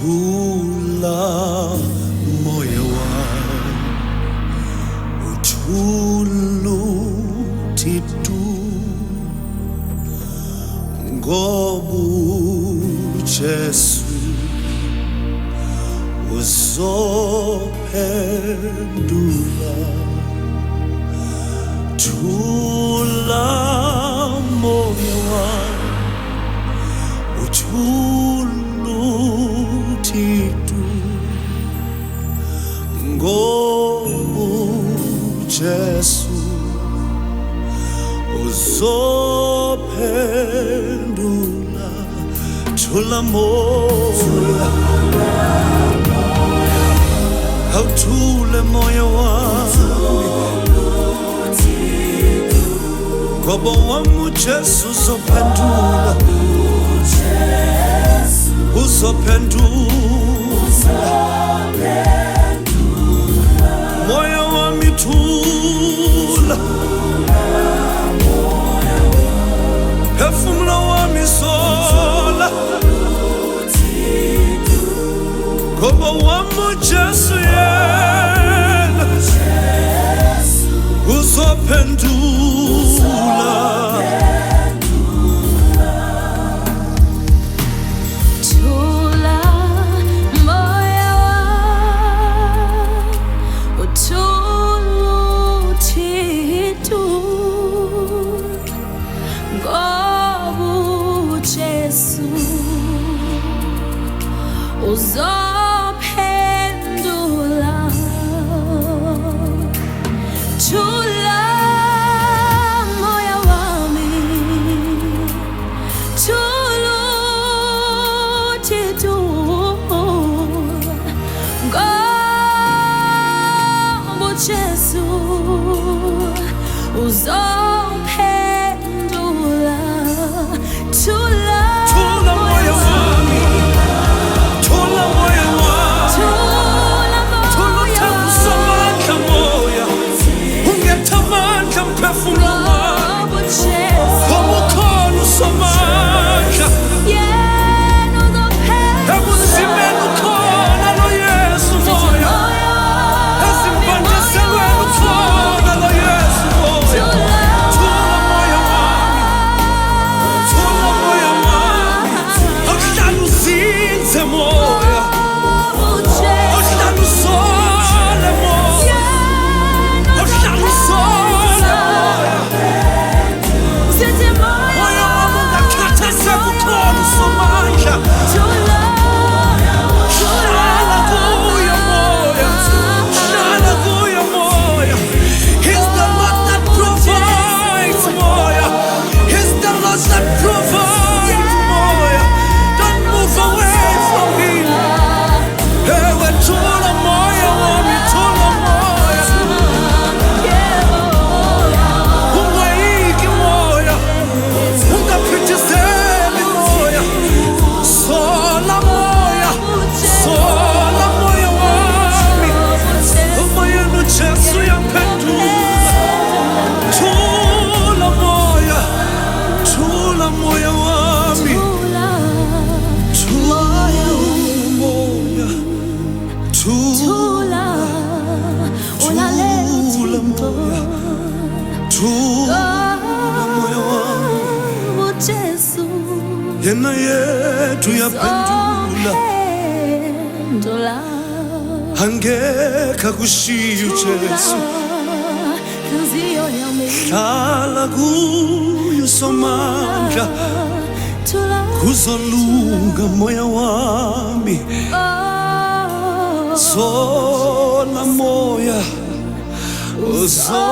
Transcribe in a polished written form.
Thula moya wami uthuluthi ngoba uJesu uzophendula. Thula moya wami uthuluthi ngoba uJesu uzophendula. Thula moya, awuthule moya wami ngoba wami uJesu uzophendula. Moya wami thula, phefumula wami sola ngoba wami uJesu yena uzophendula. Uzophendula. Thula moya wami, thuluthi tu ngoba uJesu uzophendula. Thula moya wami, thula moya wami, thula uthambusa amandla moya, ungetha amandla mphefumulo wami ngoba ukhona uSomandla. Ebunzimeni ukhona lo Yesu moya, ezimbandezelweni ukhona lo Yesu moya. Thula moya wami, thula moya wami, awuhlale uzinze moya, awuhlale usole moya, awuhlale usole moya. Moya wami ungakhathazeki, ukhona uSomandla. Hlala kuye moya, hlala kuye moya. He's the Lord that provides moya, He's the Lord that provides moya. Don't move away from Him. Ewe thula moya wami, thula moya, ungayiki moya, ungaphithizeli moya. Sola moya, sola moya wami, umoyeni uJesu uyaphendula. Thula moya, thula moya wami, thula moya, thula, thula moya, thula moya wami. Yena yethu uyaphendula, angekhe akushiye uJesu. Hlala kuye uSomandla, kuzolunga moya wami. Sola moya, uzophendula.